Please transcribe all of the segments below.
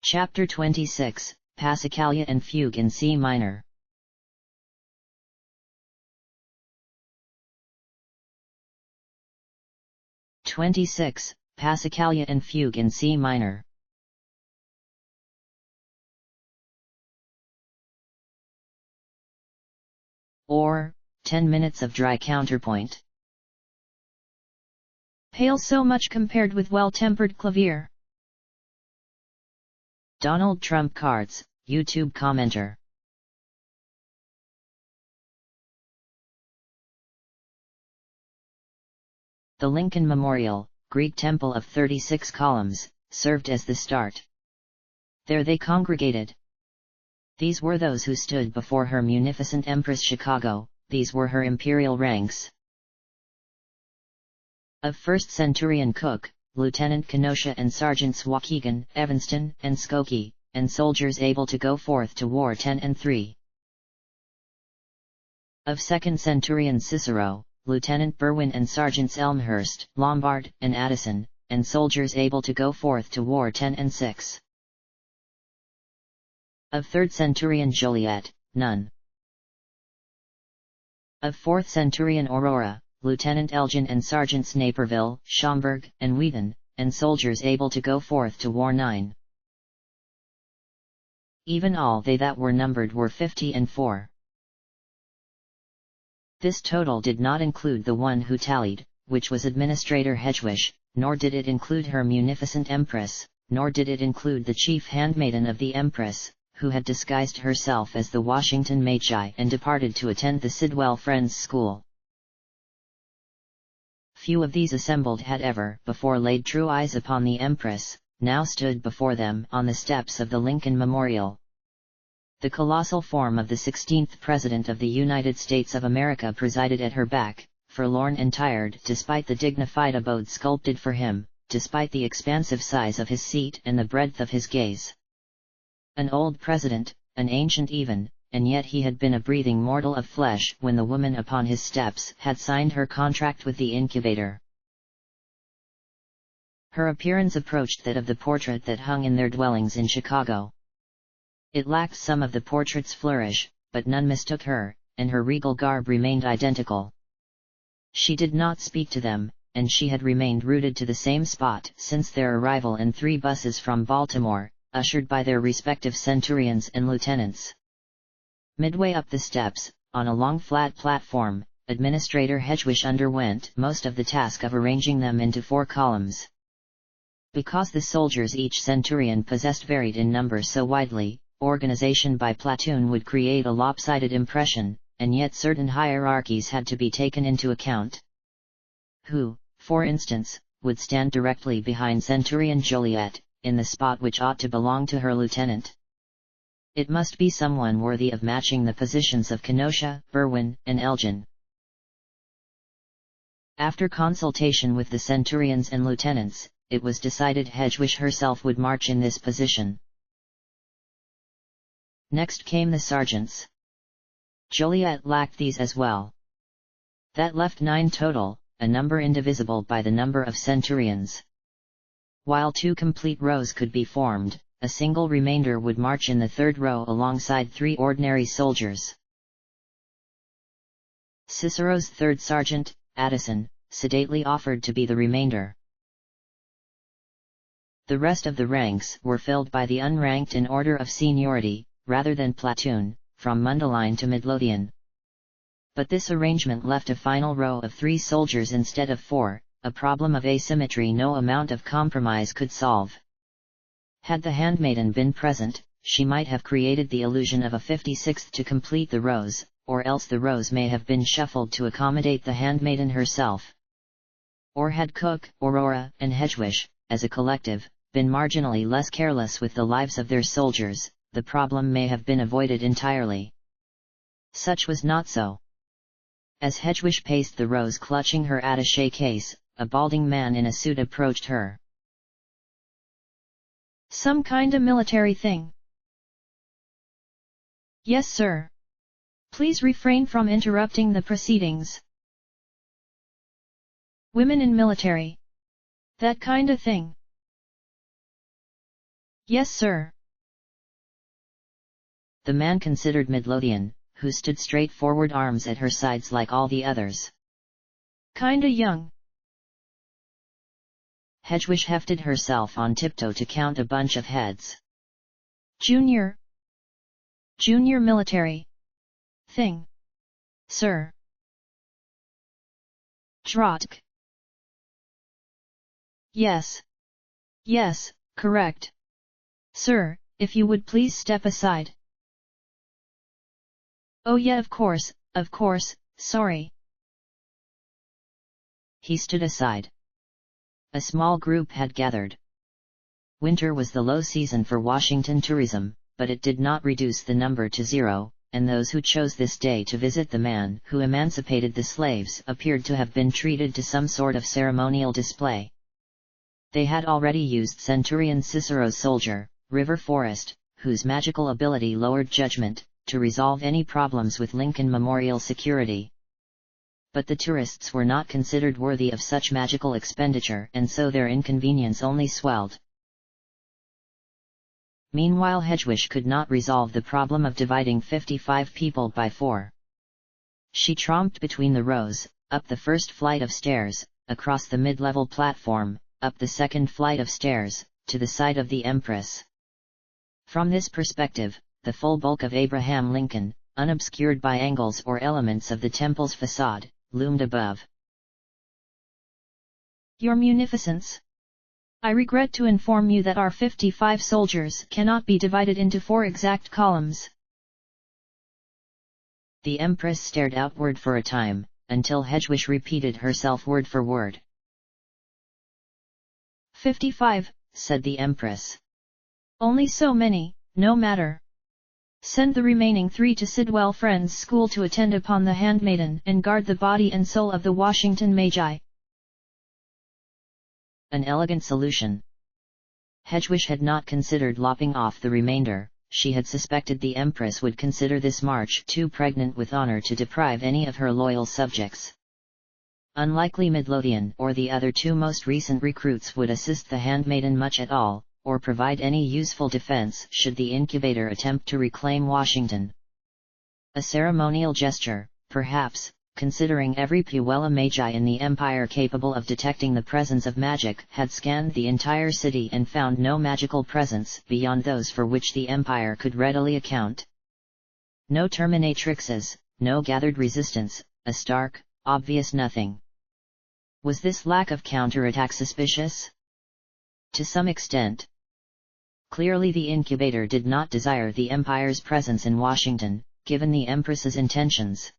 Chapter 26, Passacaglia and Fugue in C minor. Passacaglia and Fugue in C minor. Or, 10 minutes of dry counterpoint. Pale so much compared with well-tempered clavier. Donald Trump cards, YouTube commenter. The Lincoln Memorial, Greek temple of 36 columns, served as the start. There they congregated. These were those who stood before her munificent Empress Chicago, these were her imperial ranks. Of 1st Centurion Cook, Lieutenant Kenosha and Sergeants Waukegan, Evanston, and Skokie, and soldiers able to go forth to war 10 and 3. Of 2nd Centurion Cicero, Lieutenant Berwin and Sergeants Elmhurst, Lombard, and Addison, and soldiers able to go forth to war 10 and 6. Of 3rd Centurion Joliet, none. Of 4th Centurion Aurora, Lieutenant Elgin and Sergeants Naperville, Schomburg, and Wheaton, and soldiers able to go forth to war 9. Even all they that were numbered were 50 and 4. This total did not include the one who tallied, which was Administrator Hedgewish, nor did it include her munificent Empress, nor did it include the chief handmaiden of the Empress, who had disguised herself as the Washington Magi and departed to attend the Sidwell Friends School. Few of these assembled had ever before laid true eyes upon the Empress, now stood before them on the steps of the Lincoln Memorial. The colossal form of the 16th President of the United States of America presided at her back, forlorn and tired despite the dignified abode sculpted for him, despite the expansive size of his seat and the breadth of his gaze. An old president, an ancient even, and yet he had been a breathing mortal of flesh when the woman upon his steps had signed her contract with the incubator. Her appearance approached that of the portrait that hung in their dwellings in Chicago. It lacked some of the portrait's flourish, but none mistook her, and her regal garb remained identical. She did not speak to them, and she had remained rooted to the same spot since their arrival in 3 buses from Baltimore, ushered by their respective centurions and lieutenants. Midway up the steps, on a long flat platform, Administrator Hedgewish underwent most of the task of arranging them into 4 columns. Because the soldiers each centurion possessed varied in number so widely, organization by platoon would create a lopsided impression, and yet certain hierarchies had to be taken into account. Who, for instance, would stand directly behind Centurion Joliet, in the spot which ought to belong to her lieutenant? It must be someone worthy of matching the positions of Kenosha, Berwin, and Elgin. After consultation with the centurions and lieutenants, it was decided Hedgewish herself would march in this position. Next came the sergeants. Joliet lacked these as well. That left 9 total, a number indivisible by the number of centurions. While 2 complete rows could be formed, a single remainder would march in the 3rd row alongside 3 ordinary soldiers. Cicero's 3rd sergeant, Addison, sedately offered to be the remainder. The rest of the ranks were filled by the unranked in order of seniority, rather than platoon, from Mundelein to Midlothian. But this arrangement left a final row of 3 soldiers instead of 4, a problem of asymmetry no amount of compromise could solve. Had the handmaiden been present, she might have created the illusion of a 56th to complete the rows, or else the rows may have been shuffled to accommodate the handmaiden herself. Or had Cook, Aurora, and Hedgewish, as a collective, been marginally less careless with the lives of their soldiers, the problem may have been avoided entirely. Such was not so. As Hedgewish paced the rows clutching her attaché case, a balding man in a suit approached her. "Some kinda military thing?" "Yes, sir. Please refrain from interrupting the proceedings." "Women in military? That kinda thing?" "Yes, sir. The man considered Midlothian, who stood straight forward, arms at her sides like all the others. Kinda young. Hedwig hefted herself on tiptoe to count a bunch of heads. Junior military thing, sir. Drotk. Yes, correct. Sir, if you would please step aside. Oh yeah, of course, sorry. He stood aside. A small group had gathered. Winter was the low season for Washington tourism, but it did not reduce the number to 0, and those who chose this day to visit the man who emancipated the slaves appeared to have been treated to some sort of ceremonial display. They had already used Centurion Cicero's soldier, River Forest, whose magical ability lowered judgment, to resolve any problems with Lincoln Memorial security. But the tourists were not considered worthy of such magical expenditure, and so their inconvenience only swelled. Meanwhile, Hedwig could not resolve the problem of dividing 55 people by 4. She tromped between the rows, up the first flight of stairs, across the mid-level platform, up the second flight of stairs, to the side of the Empress. From this perspective, the full bulk of Abraham Lincoln, unobscured by angles or elements of the temple's facade, loomed above. Your Munificence, I regret to inform you that our 55 soldiers cannot be divided into 4 exact columns. The Empress stared outward for a time, until Hedwig repeated herself word for word. 55, said the Empress. Only so many, no matter. Send the remaining 3 to Sidwell Friends School to attend upon the handmaiden and guard the body and soul of the Washington Magi. An elegant solution. Hedwig had not considered lopping off the remainder. She had suspected the Empress would consider this march too pregnant with honor to deprive any of her loyal subjects. Unlikely Midlothian or the other 2 most recent recruits would assist the handmaiden much at all, or provide any useful defense should the incubator attempt to reclaim Washington. A ceremonial gesture, perhaps, considering every Puella Magi in the Empire capable of detecting the presence of magic had scanned the entire city and found no magical presence beyond those for which the Empire could readily account. No Terminatrixes, no gathered resistance, a stark, obvious nothing. Was this lack of counterattack suspicious? To some extent. Clearly the incubator did not desire the Empire's presence in Washington, given the Empress's intentions.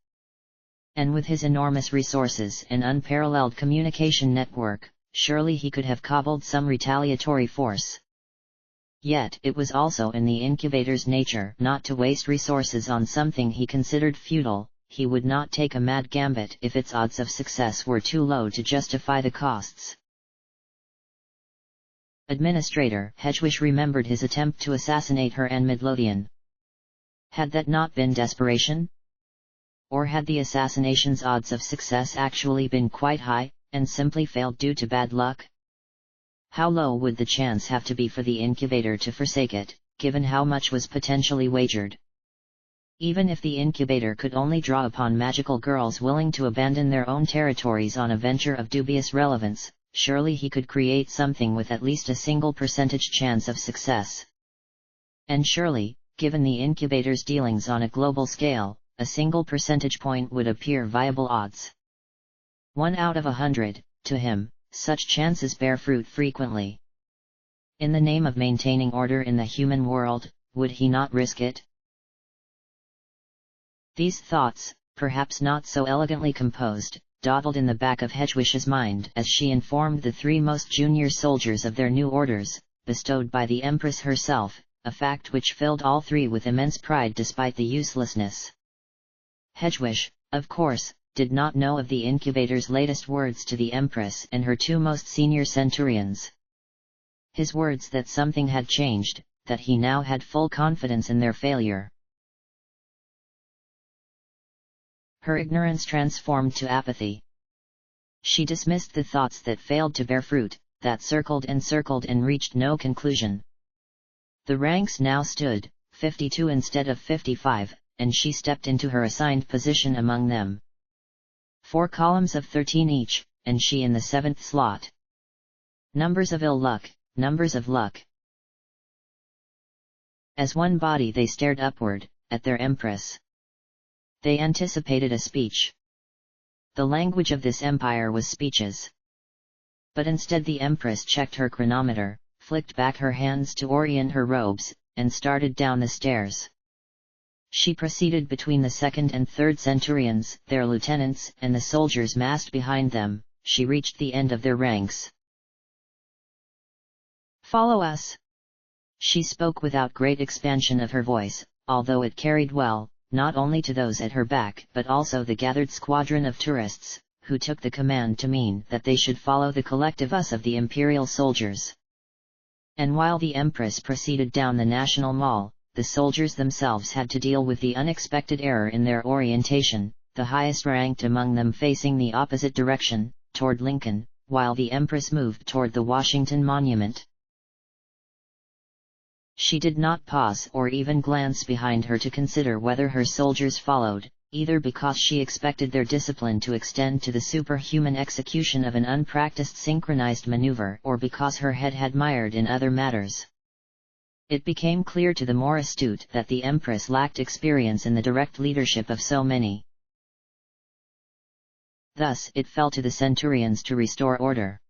And with his enormous resources and unparalleled communication network, surely he could have cobbled some retaliatory force. Yet it was also in the incubator's nature not to waste resources on something he considered futile. He would not take a mad gambit if its odds of success were too low to justify the costs. Administrator Hedwig remembered his attempt to assassinate her and Midlothian. Had that not been desperation? Or had the assassination's odds of success actually been quite high, and simply failed due to bad luck? How low would the chance have to be for the incubator to forsake it, given how much was potentially wagered? Even if the incubator could only draw upon magical girls willing to abandon their own territories on a venture of dubious relevance, surely he could create something with at least a single percentage chance of success. And surely, given the incubator's dealings on a global scale, a single percentage point would appear viable odds. 1 out of 100, to him, such chances bear fruit frequently. In the name of maintaining order in the human world, would he not risk it? These thoughts, perhaps not so elegantly composed, dawdled in the back of Hedwig's mind as she informed the 3 most junior soldiers of their new orders, bestowed by the Empress herself, a fact which filled all 3 with immense pride despite the uselessness. Hedwig, of course, did not know of the incubator's latest words to the Empress and her 2 most senior centurions. His words that something had changed, that he now had full confidence in their failure. Her ignorance transformed to apathy. She dismissed the thoughts that failed to bear fruit, that circled and reached no conclusion. The ranks now stood, 52 instead of 55, and she stepped into her assigned position among them. 4 columns of 13 each, and she in the 7th slot. Numbers of ill luck, numbers of luck. As one body they stared upward, at their empress. They anticipated a speech. The language of this empire was speeches. But instead the empress checked her chronometer, flicked back her hands to orient her robes, and started down the stairs. She proceeded between the 2nd and 3rd centurions, their lieutenants, and the soldiers massed behind them. She reached the end of their ranks. "Follow us!" She spoke without great expansion of her voice, although it carried well, not only to those at her back but also the gathered squadron of tourists, who took the command to mean that they should follow the collective us of the imperial soldiers. And while the empress proceeded down the National Mall, the soldiers themselves had to deal with the unexpected error in their orientation, the highest ranked among them facing the opposite direction, toward Lincoln, while the empress moved toward the Washington Monument. She did not pause or even glance behind her to consider whether her soldiers followed, either because she expected their discipline to extend to the superhuman execution of an unpracticed synchronized maneuver or because her head had mired in other matters. It became clear to the more astute that the empress lacked experience in the direct leadership of so many. Thus it fell to the centurions to restore order.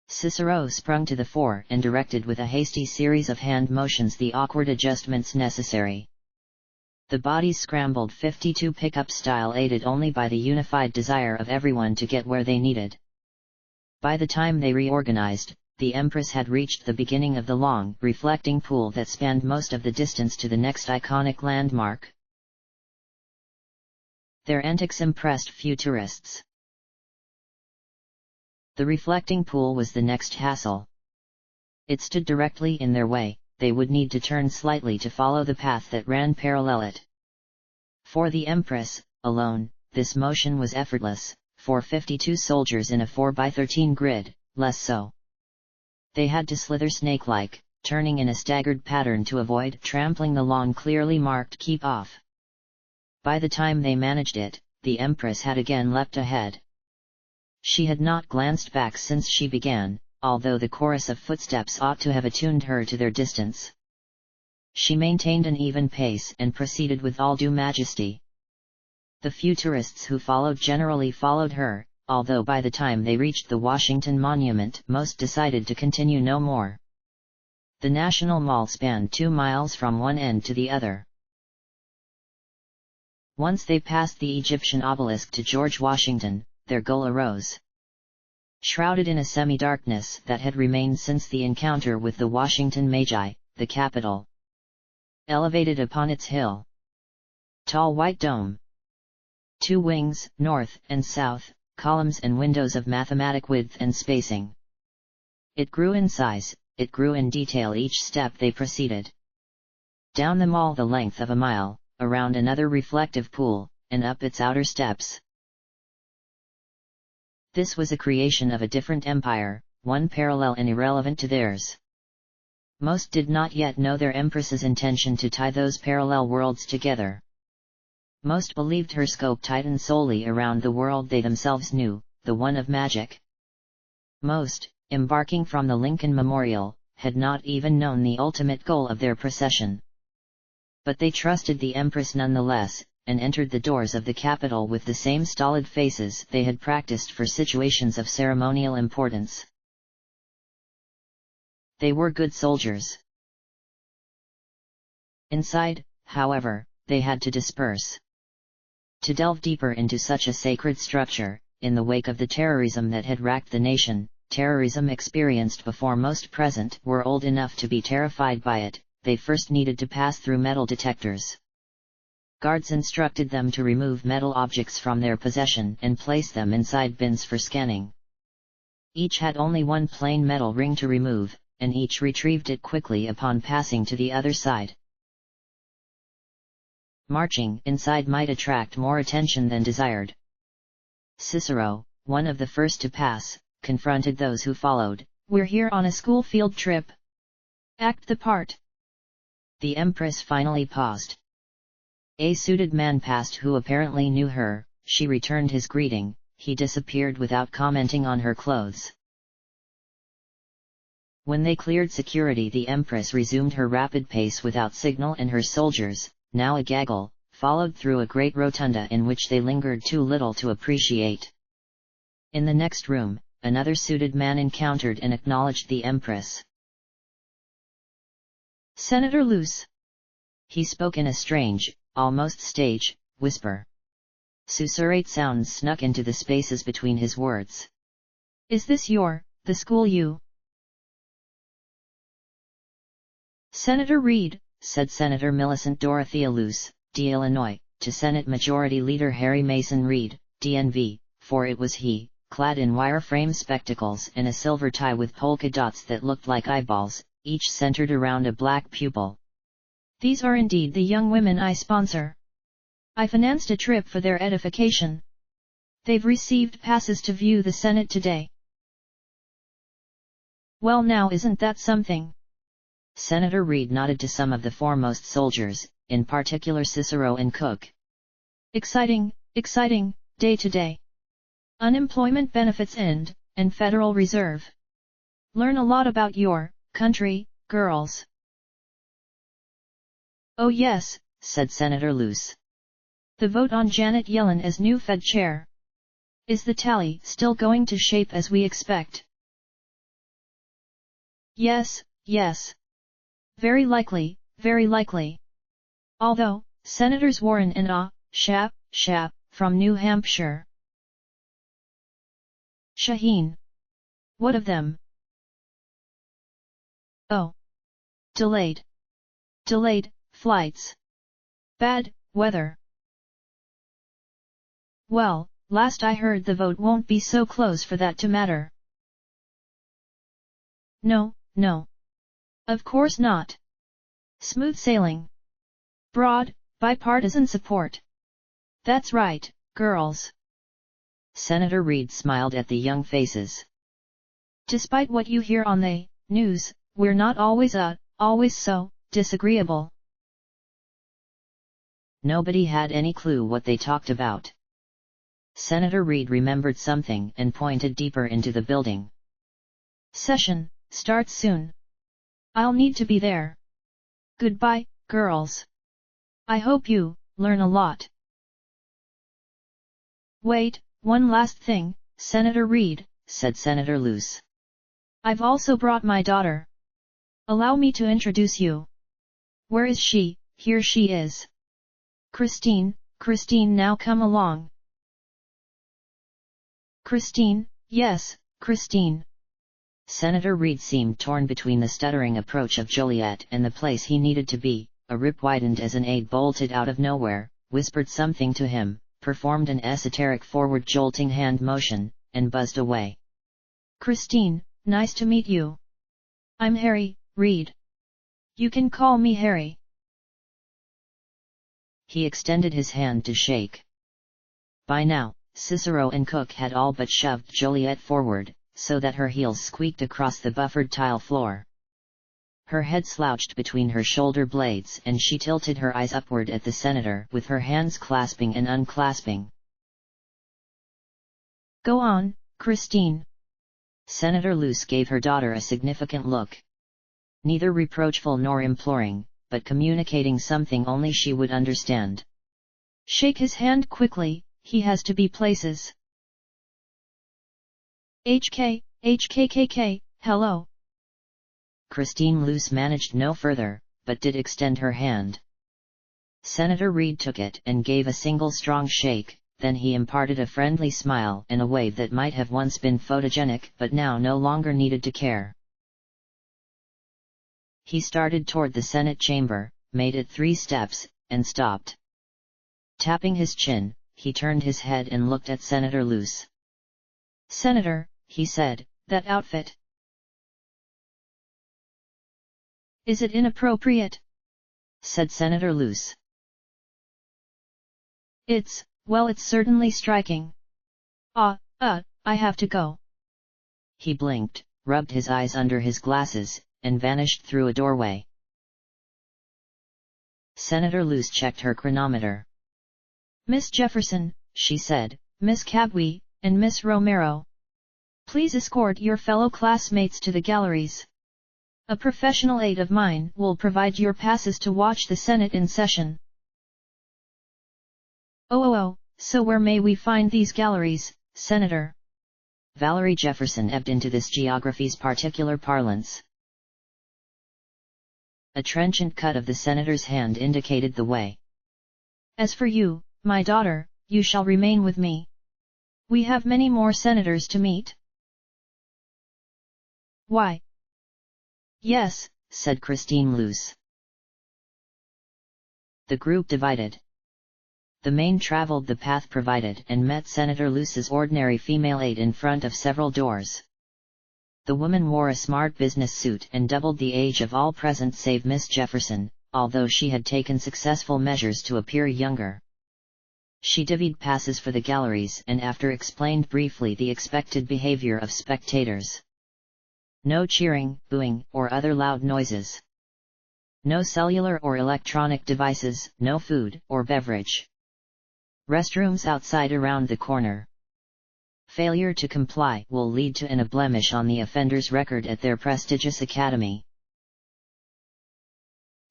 Cicero sprung to the fore and directed with a hasty series of hand motions the awkward adjustments necessary. The bodies scrambled 52 pickup style, aided only by the unified desire of everyone to get where they needed. By the time they reorganized, the empress had reached the beginning of the long, reflecting pool that spanned most of the distance to the next iconic landmark. Their antics impressed few tourists. The reflecting pool was the next hassle. It stood directly in their way. They would need to turn slightly to follow the path that ran parallel it. For the empress, alone, this motion was effortless. For 52 soldiers in a 4x13 grid, less so. They had to slither snake-like, turning in a staggered pattern to avoid trampling the long clearly marked keep off. By the time they managed it, the empress had again leapt ahead. She had not glanced back since she began, although the chorus of footsteps ought to have attuned her to their distance. She maintained an even pace and proceeded with all due majesty. The few tourists who followed generally followed her, although by the time they reached the Washington Monument most decided to continue no more. The National Mall spanned 2 miles from one end to the other. Once they passed the Egyptian obelisk to George Washington, their goal arose. Shrouded in a semi-darkness that had remained since the encounter with the Washington Magi, the Capitol. Elevated upon its hill. Tall white dome. 2 wings, north and south, columns and windows of mathematic width and spacing. It grew in size, it grew in detail each step they proceeded. Down the mall the length of a mile, around another reflective pool, and up its outer steps. This was a creation of a different empire, one parallel and irrelevant to theirs. Most did not yet know their empress's intention to tie those parallel worlds together. Most believed her scope tightened solely around the world they themselves knew, the one of magic. Most, embarking from the Lincoln Memorial, had not even known the ultimate goal of their procession. But they trusted the empress nonetheless, and entered the doors of the Capitol with the same stolid faces they had practiced for situations of ceremonial importance. They were good soldiers. Inside, however, they had to disperse. To delve deeper into such a sacred structure, in the wake of the terrorism that had racked the nation, terrorism experienced before most present were old enough to be terrified by it, they first needed to pass through metal detectors. Guards instructed them to remove metal objects from their possession and place them inside bins for scanning. Each had only one plain metal ring to remove, and each retrieved it quickly upon passing to the other side. Marching inside might attract more attention than desired. Cicero, one of the first to pass, confronted those who followed. "We're here on a school field trip. Act the part." The Empress finally paused. A suited man passed who apparently knew her. She returned his greeting. He disappeared without commenting on her clothes. When they cleared security, the Empress resumed her rapid pace without signal, and her soldiers, now a gaggle, followed through a great rotunda in which they lingered too little to appreciate. In the next room, another suited man encountered and acknowledged the Empress. Senator Luce. He spoke in a strange, almost stage, whisper. Susurrate sounds snuck into the spaces between his words. Is this the school you? Senator Reed, said Senator Millicent Dorothea Luce, D. Illinois, to Senate Majority Leader Harry Mason Reed, DNV, for it was he, clad in wireframe spectacles and a silver tie with polka dots that looked like eyeballs, each centered around a black pupil. These are indeed the young women I sponsor. I financed a trip for their edification. They've received passes to view the Senate today. Well, now isn't that something? Senator Reed nodded to some of the foremost soldiers, in particular Cicero and Cook. Exciting day today. Unemployment benefits end, and Federal Reserve. Learn a lot about your country, girls. Oh yes, said Senator Luce. The vote on Janet Yellen as new Fed chair. Is the tally still going to shape as we expect? Yes. Very likely. Although, Senators Warren and Schaap, from New Hampshire. Shaheen. What of them? Oh. Delayed flights. Bad weather. Well, last I heard the vote won't be so close for that to matter. No. Of course not. Smooth sailing. Broad, bipartisan support. That's right, girls. Senator Reed smiled at the young faces. Despite what you hear on the news, we're not always so disagreeable. Nobody had any clue what they talked about. Senator Reed remembered something and pointed deeper into the building. Session starts soon. I'll need to be there. Goodbye, girls. I hope you learn a lot. Wait, one last thing, Senator Reed, said Senator Luce. I've also brought my daughter. Allow me to introduce you. Where is she? Here she is. Christine, now come along. Christine, yes, Christine. Senator Reed seemed torn between the stuttering approach of Joliet and the place he needed to be. A rip widened as an aide bolted out of nowhere, whispered something to him, performed an esoteric forward jolting hand motion, and buzzed away. Christine, nice to meet you. I'm Harry Reed. You can call me Harry. He extended his hand to shake. By now, Cicero and Cook had all but shoved Joliet forward, so that her heels squeaked across the buffered tile floor. Her head slouched between her shoulder blades and she tilted her eyes upward at the senator with her hands clasping and unclasping. Go on, Christine. Senator Luce gave her daughter a significant look. Neither reproachful nor imploring, but communicating something only she would understand. Shake his hand quickly, he has to be places. HKKK, hello. Christine Luce managed no further, but did extend her hand. Senator Reed took it and gave a single strong shake, then he imparted a friendly smile and a wave that might have once been photogenic but now no longer needed to care. He started toward the Senate chamber, made it 3 steps, and stopped. Tapping his chin, he turned his head and looked at Senator Luce. Senator, he said, that outfit. Is it inappropriate? Said Senator Luce. It's certainly striking. I have to go. He blinked, rubbed his eyes under his glasses, and vanished through a doorway. Senator Luce checked her chronometer. Miss Jefferson, she said, Miss Cabwe, and Miss Romero. Please escort your fellow classmates to the galleries. A professional aide of mine will provide your passes to watch the Senate in session. Oh, so where may we find these galleries, Senator? Valerie Jefferson ebbed into this geography's particular parlance. A trenchant cut of the senator's hand indicated the way. As for you, my daughter, you shall remain with me. We have many more senators to meet. Why? Yes, said Christine Luce. The group divided. The main traveled the path provided and met Senator Luce's ordinary female aide in front of several doors. The woman wore a smart business suit and doubled the age of all present save Miss Jefferson, although she had taken successful measures to appear younger. She divvied passes for the galleries and after explained briefly the expected behavior of spectators. No cheering, booing, or other loud noises. No cellular or electronic devices, no food or beverage. Restrooms outside around the corner. Failure to comply will lead to a blemish on the offender's record at their prestigious academy.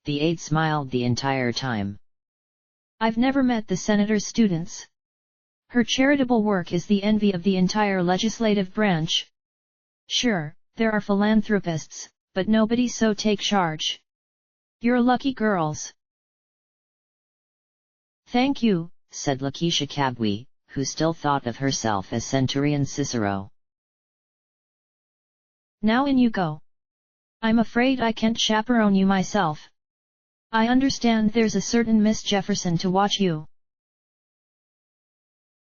The aide smiled the entire time. I've never met the senator's students. Her charitable work is the envy of the entire legislative branch. Sure, there are philanthropists, but nobody so take charge. You're lucky girls. Thank you, said Lakeisha Cabwe, who still thought of herself as Centurion Cicero. Now in you go. I'm afraid I can't chaperone you myself. I understand there's a certain Miss Jefferson to watch you.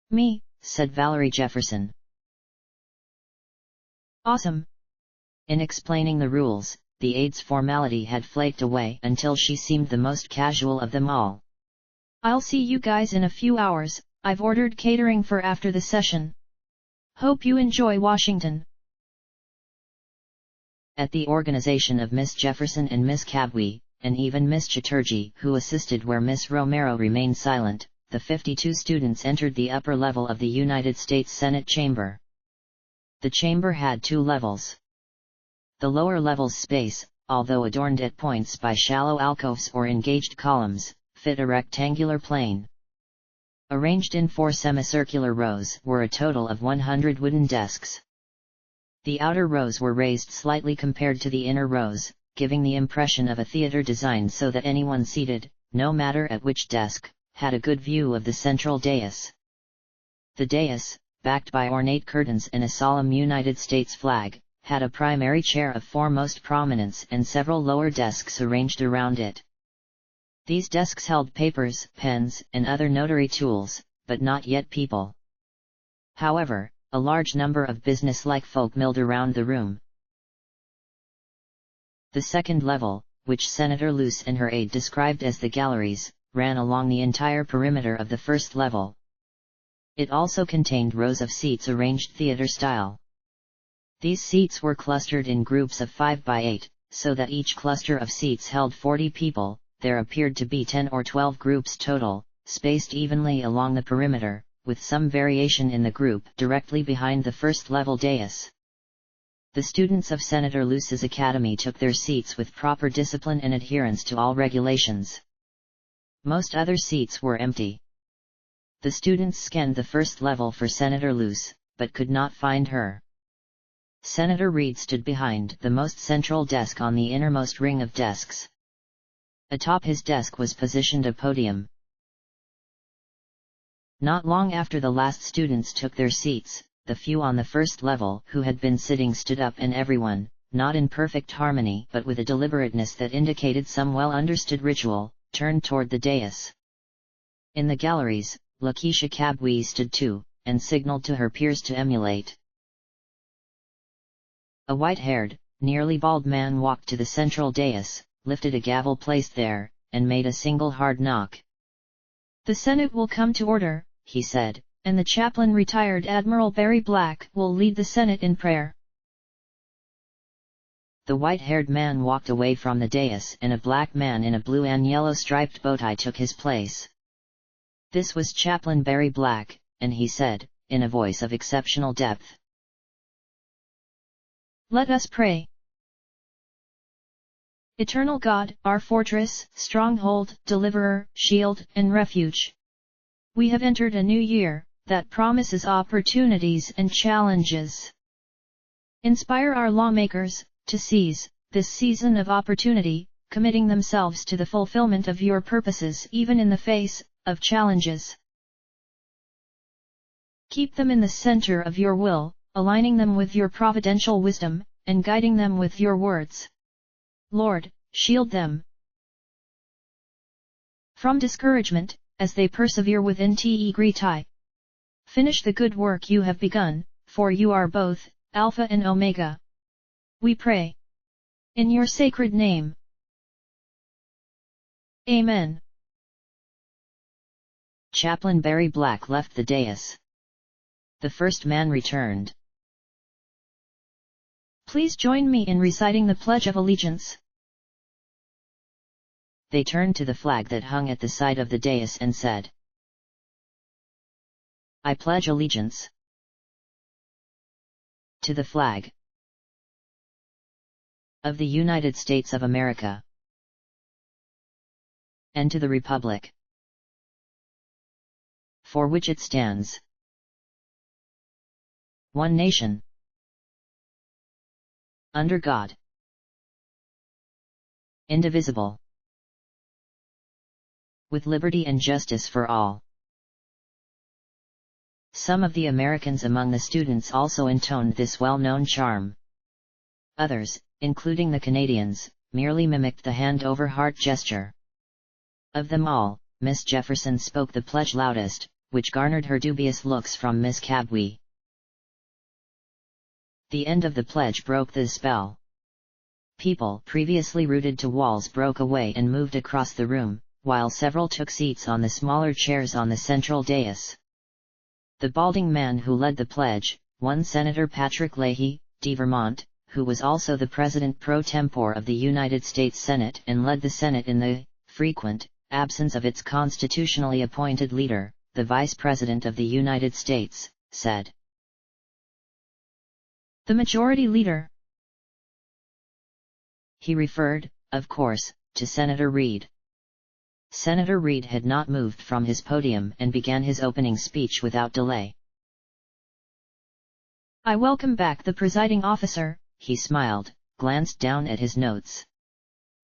Me, said Valerie Jefferson. Awesome. In explaining the rules, the aide's formality had flaked away until she seemed the most casual of them all. I'll see you guys in a few hours, I've ordered catering for after the session. Hope you enjoy Washington. At the organization of Miss Jefferson and Miss Cabwe, and even Miss Chatterjee who assisted where Miss Romero remained silent, the 52 students entered the upper level of the United States Senate chamber. The chamber had 2 levels. The lower level's space, although adorned at points by shallow alcoves or engaged columns, fit a rectangular plane. Arranged in 4 semicircular rows were a total of 100 wooden desks. The outer rows were raised slightly compared to the inner rows, giving the impression of a theater design so that anyone seated, no matter at which desk, had a good view of the central dais. The dais, backed by ornate curtains and a solemn United States flag, had a primary chair of foremost prominence and several lower desks arranged around it. These desks held papers, pens, and other notary tools, but not yet people. However, a large number of business-like folk milled around the room. The second level, which Senator Luce and her aide described as the galleries, ran along the entire perimeter of the first level. It also contained rows of seats arranged theater-style. These seats were clustered in groups of 5 by 8, so that each cluster of seats held 40 people. There appeared to be 10 or 12 groups total, spaced evenly along the perimeter, with some variation in the group directly behind the first-level dais. The students of Senator Luce's academy took their seats with proper discipline and adherence to all regulations. Most other seats were empty. The students scanned the first level for Senator Luce, but could not find her. Senator Reed stood behind the most central desk on the innermost ring of desks. Atop his desk was positioned a podium. Not long after the last students took their seats, the few on the first level who had been sitting stood up and everyone, not in perfect harmony but with a deliberateness that indicated some well-understood ritual, turned toward the dais. In the galleries, Lakeisha Cabwe stood too, and signaled to her peers to emulate. A white-haired, nearly bald man walked to the central dais, lifted a gavel placed there, and made a single hard knock. The Senate will come to order, he said, and the chaplain retired Admiral Barry Black will lead the Senate in prayer. The white-haired man walked away from the dais and a black man in a blue and yellow striped bow tie took his place. This was Chaplain Barry Black, and he said, in a voice of exceptional depth, "Let us pray. Eternal God, our fortress, stronghold, deliverer, shield, and refuge. We have entered a new year that promises opportunities and challenges. Inspire our lawmakers to seize this season of opportunity, committing themselves to the fulfillment of your purposes even in the face of challenges. Keep them in the center of your will, aligning them with your providential wisdom, and guiding them with your words. Lord, shield them from discouragement, as they persevere with integrity. Finish the good work you have begun, for you are both Alpha and Omega. We pray in your sacred name. Amen." Chaplain Barry Black left the dais. The first man returned. "Please join me in reciting the Pledge of Allegiance." They turned to the flag that hung at the side of the dais and said, "I pledge allegiance to the flag of the United States of America and to the republic for which it stands, one nation, under God, indivisible, with liberty and justice for all." Some of the Americans among the students also intoned this well-known charm. Others, including the Canadians, merely mimicked the hand-over-heart gesture. Of them all, Miss Jefferson spoke the pledge loudest, which garnered her dubious looks from Miss Cabwee. The end of the pledge broke the spell. People previously rooted to walls broke away and moved across the room, while several took seats on the smaller chairs on the central dais. The balding man who led the pledge, one Senator Patrick Leahy, D. Vermont, who was also the President pro tempore of the United States Senate and led the Senate in the frequent absence of its constitutionally appointed leader, the Vice President of the United States, said, "The Majority Leader." He referred, of course, to Senator Reed. Senator Reed had not moved from his podium and began his opening speech without delay. "I welcome back the presiding officer," he smiled, glanced down at his notes,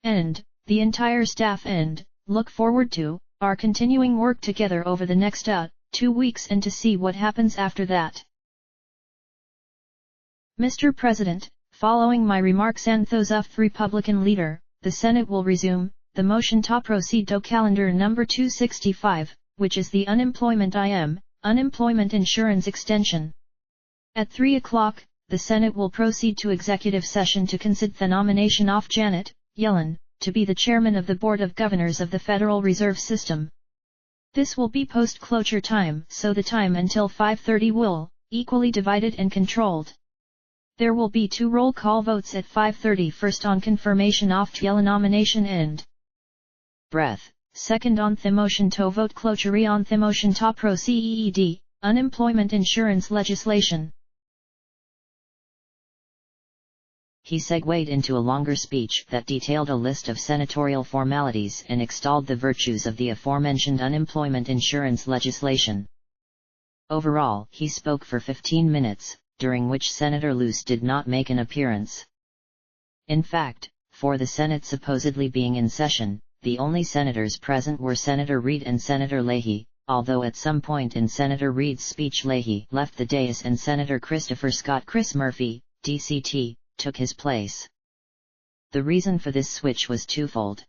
"and the entire staff and look forward to our continuing work together over the next 2 weeks and to see what happens after that. Mr. President, following my remarks and those of the Republican leader, the Senate will resume the motion to proceed to calendar number 265, which is the unemployment insurance extension. At 3 o'clock, the Senate will proceed to executive session to consider the nomination of Janet Yellen to be the chairman of the Board of Governors of the Federal Reserve System. This will be post-closure time, so the time until 5:30 will equally divided and controlled. There will be 2 roll call votes at 5:30, first on confirmation of Yellen nomination and breath, second on the motion to vote cloture on the motion to proceed unemployment insurance legislation. He segued into a longer speech that detailed a list of senatorial formalities and extolled the virtues of the aforementioned unemployment insurance legislation. Overall, he spoke for 15 minutes, during which Senator Luce did not make an appearance. In fact, for the Senate supposedly being in session, the only senators present were Senator Reed and Senator Leahy, although at some point in Senator Reed's speech Leahy left the dais and Senator Christopher Scott Chris Murphy, DCT, took his place. The reason for this switch was twofold.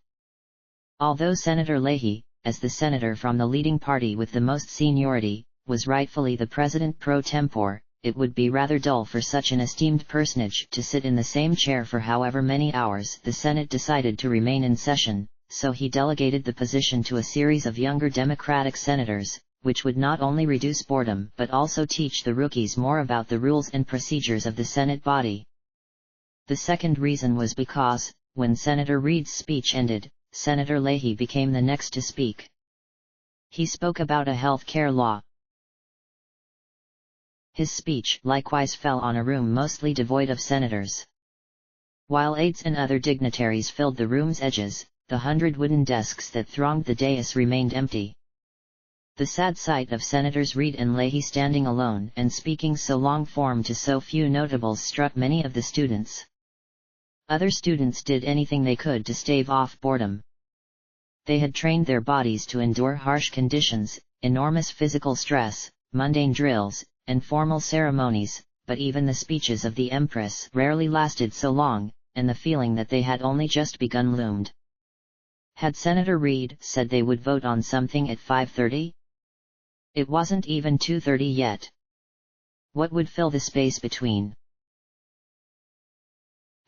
Although Senator Leahy, as the senator from the leading party with the most seniority, was rightfully the president pro tempore, it would be rather dull for such an esteemed personage to sit in the same chair for however many hours the Senate decided to remain in session, so he delegated the position to a series of younger Democratic senators, which would not only reduce boredom but also teach the rookies more about the rules and procedures of the Senate body. The second reason was because, when Senator Reid's speech ended, Senator Leahy became the next to speak. He spoke about a health care law. His speech likewise fell on a room mostly devoid of senators. While aides and other dignitaries filled the room's edges, the 100 wooden desks that thronged the dais remained empty. The sad sight of Senators Reid and Leahy standing alone and speaking so long form to so few notables struck many of the students. Other students did anything they could to stave off boredom. They had trained their bodies to endure harsh conditions, enormous physical stress, mundane drills, and formal ceremonies, but even the speeches of the Empress rarely lasted so long, and the feeling that they had only just begun loomed. Had Senator Reid said they would vote on something at 5:30? It wasn't even 2:30 yet. What would fill the space between?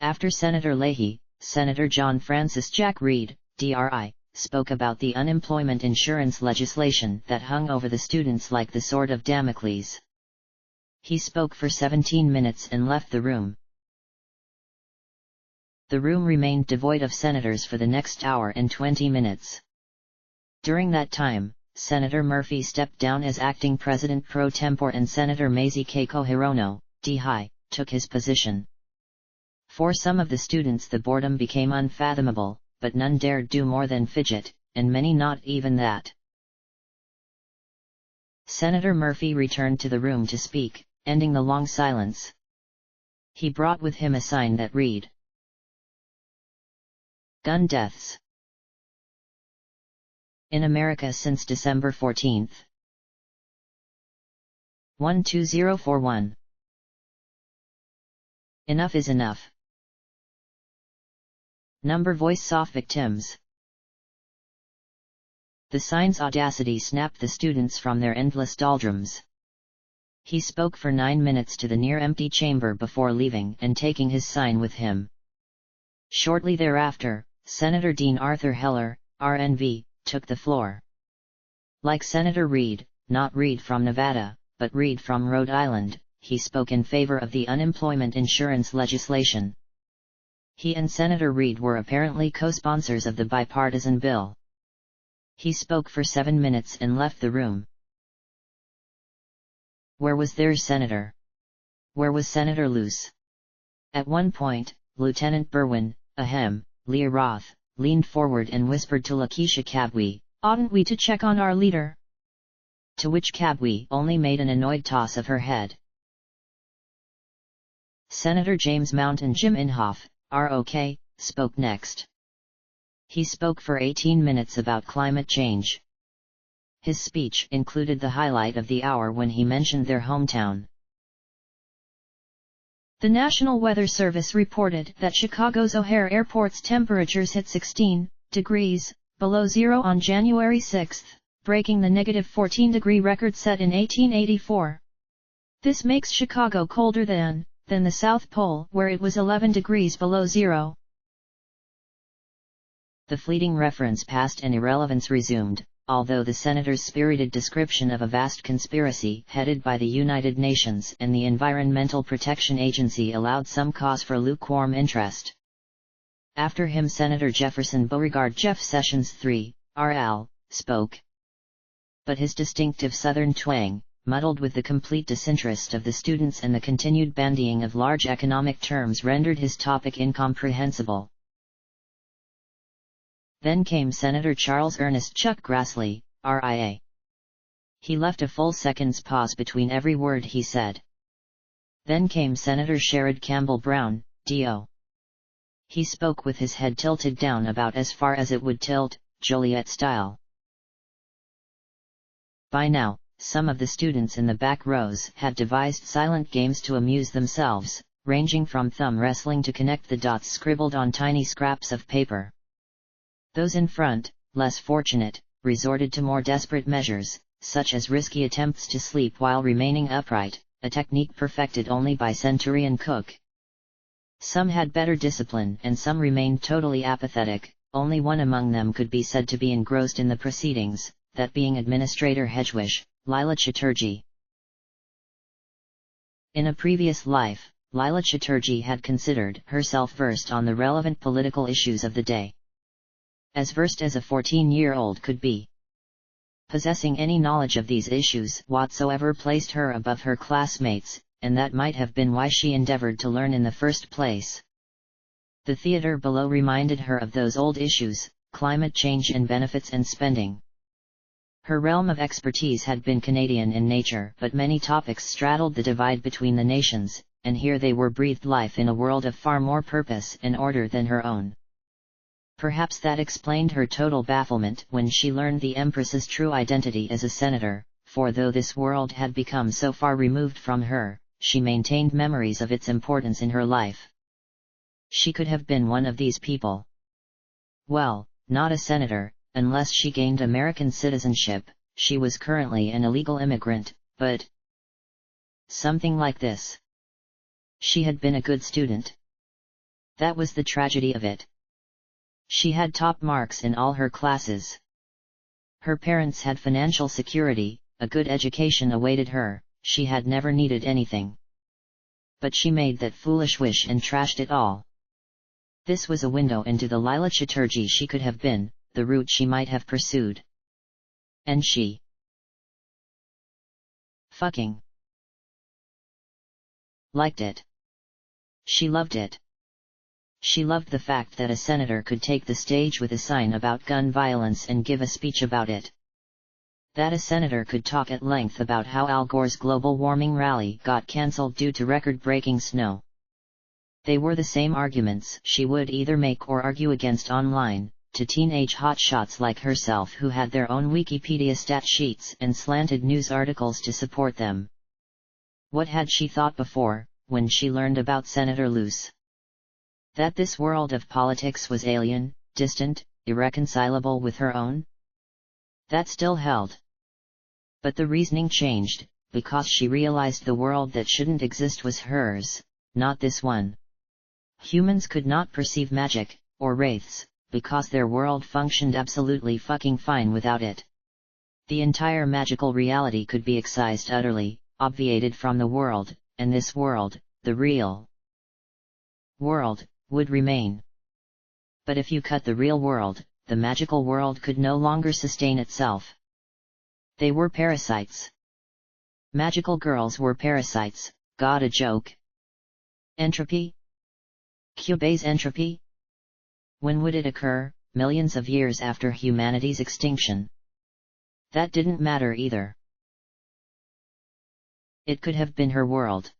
After Senator Leahy, Senator John Francis Jack Reid, DRI, spoke about the unemployment insurance legislation that hung over the students like the sword of Damocles. He spoke for 17 minutes and left the room. The room remained devoid of senators for the next hour and 20 minutes. During that time, Senator Murphy stepped down as acting president pro tempore and Senator Mazie Keiko Hirono, DHI, took his position. For some of the students the boredom became unfathomable, but none dared do more than fidget, and many not even that. Senator Murphy returned to the room to speak, ending the long silence. He brought with him a sign that read, "Gun deaths in America since December 14, 12041. Enough is enough. Number voice off victims." The sign's audacity snapped the students from their endless doldrums. He spoke for 9 minutes to the near-empty chamber before leaving and taking his sign with him. Shortly thereafter, Senator Dean Arthur Heller, RNV, took the floor. Like Senator Reid, not Reid from Nevada, but Reid from Rhode Island, he spoke in favor of the unemployment insurance legislation. He and Senator Reid were apparently co-sponsors of the bipartisan bill. He spoke for 7 minutes and left the room. Where was their senator? Where was Senator Luce? At one point, Lieutenant Berwin, Leah Roth, leaned forward and whispered to Lakeisha Cabwe, "Oughtn't we to check on our leader?" To which Cabwe only made an annoyed toss of her head. Senator James Mountain Jim Inhofe, ROK, spoke next. He spoke for 18 minutes about climate change. His speech included the highlight of the hour when he mentioned their hometown. The National Weather Service reported that Chicago's O'Hare Airport's temperatures hit 16 degrees below zero on January 6, breaking the negative 14-degree record set in 1884. This makes Chicago colder than the South Pole, where it was 11 degrees below zero. The fleeting reference past and irrelevance resumed, although the senator's spirited description of a vast conspiracy headed by the United Nations and the Environmental Protection Agency allowed some cause for lukewarm interest. After him Senator Jefferson Beauregard Jeff Sessions III, RL, spoke. But his distinctive Southern twang, muddled with the complete disinterest of the students and the continued bandying of large economic terms rendered his topic incomprehensible. Then came Senator Charles Ernest Chuck Grassley, RIA. He left a full second's pause between every word he said. Then came Senator Sherrod Campbell Brown, DO. He spoke with his head tilted down about as far as it would tilt, Joliet style. By now, some of the students in the back rows had devised silent games to amuse themselves, ranging from thumb wrestling to connect the dots scribbled on tiny scraps of paper. Those in front, less fortunate, resorted to more desperate measures, such as risky attempts to sleep while remaining upright, a technique perfected only by Centurion Cook. Some had better discipline and some remained totally apathetic. Only one among them could be said to be engrossed in the proceedings, that being Administrator Hedgewish, Lila Chatterjee. In a previous life, Lila Chatterjee had considered herself versed on the relevant political issues of the day. As versed as a 14-year-old could be. Possessing any knowledge of these issues whatsoever placed her above her classmates, and that might have been why she endeavored to learn in the first place. The theater below reminded her of those old issues, climate change and benefits and spending. Her realm of expertise had been Canadian in nature, but many topics straddled the divide between the nations, and here they were breathed life in a world of far more purpose and order than her own. Perhaps that explained her total bafflement when she learned the Empress's true identity as a senator, for though this world had become so far removed from her, she maintained memories of its importance in her life. She could have been one of these people. Well, not a senator, unless she gained American citizenship. She was currently an illegal immigrant, but something like this. She had been a good student. That was the tragedy of it. She had top marks in all her classes. Her parents had financial security, a good education awaited her, she had never needed anything. But she made that foolish wish and trashed it all. This was a window into the Lila Chatterjee she could have been, the route she might have pursued. And she fucking liked it. She loved it. She loved the fact that a senator could take the stage with a sign about gun violence and give a speech about it. That a senator could talk at length about how Al Gore's global warming rally got cancelled due to record-breaking snow. They were the same arguments she would either make or argue against online, to teenage hotshots like herself who had their own Wikipedia stat sheets and slanted news articles to support them. What had she thought before, when she learned about Senator Luce? That this world of politics was alien, distant, irreconcilable with her own? That still held. But the reasoning changed, because she realized the world that shouldn't exist was hers, not this one. Humans could not perceive magic, or wraiths, because their world functioned absolutely fucking fine without it. The entire magical reality could be excised utterly, obviated from the world, and this world, the real world, would remain. But if you cut the real world, the magical world could no longer sustain itself. They were parasites. Magical girls were parasites, got a joke? Entropy? Cube's entropy? When would it occur? Millions of years after humanity's extinction. That didn't matter either. It could have been her world.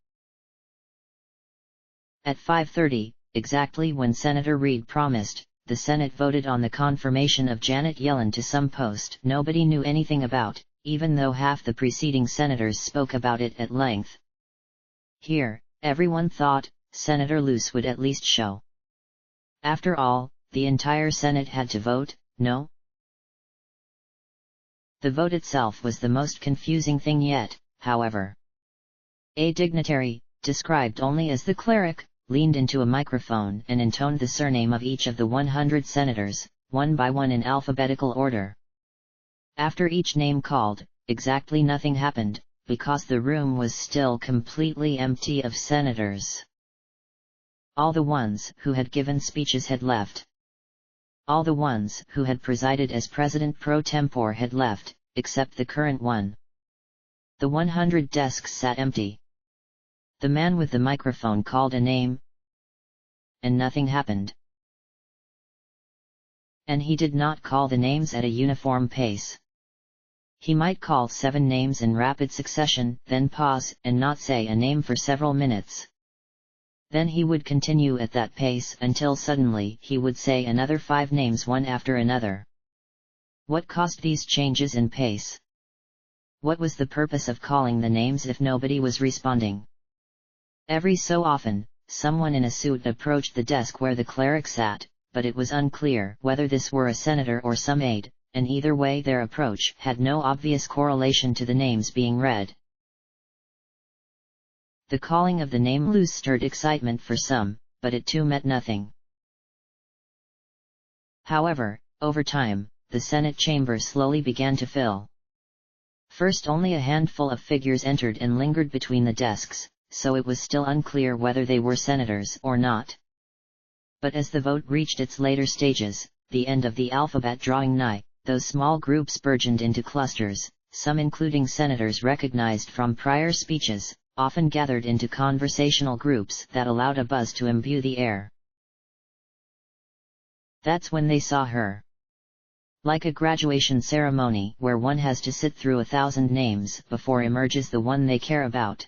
At 5:30, exactly when Senator Reid promised, the Senate voted on the confirmation of Janet Yellen to some post nobody knew anything about, even though half the preceding senators spoke about it at length. Here, everyone thought, Senator Luce would at least show. After all, the entire Senate had to vote, no? The vote itself was the most confusing thing yet, however. A dignitary, described only as the cleric, leaned into a microphone and intoned the surname of each of the 100 senators, one by one in alphabetical order. After each name called, exactly nothing happened, because the room was still completely empty of senators. All the ones who had given speeches had left. All the ones who had presided as president pro tempore had left, except the current one. The 100 desks sat empty. The man with the microphone called a name, and nothing happened. And he did not call the names at a uniform pace. He might call 7 names in rapid succession, then pause and not say a name for several minutes. Then he would continue at that pace until suddenly he would say another 5 names one after another. What caused these changes in pace? What was the purpose of calling the names if nobody was responding? Every so often, someone in a suit approached the desk where the cleric sat, but it was unclear whether this were a senator or some aide, and either way their approach had no obvious correlation to the names being read. The calling of the name Luce stirred excitement for some, but it too meant nothing. However, over time, the Senate chamber slowly began to fill. First only a handful of figures entered and lingered between the desks, so it was still unclear whether they were senators or not. But as the vote reached its later stages, the end of the alphabet drawing nigh, those small groups burgeoned into clusters, some including senators recognized from prior speeches, often gathered into conversational groups that allowed a buzz to imbue the air. That's when they saw her. Like a graduation ceremony where one has to sit through 1,000 names before emerges the one they care about.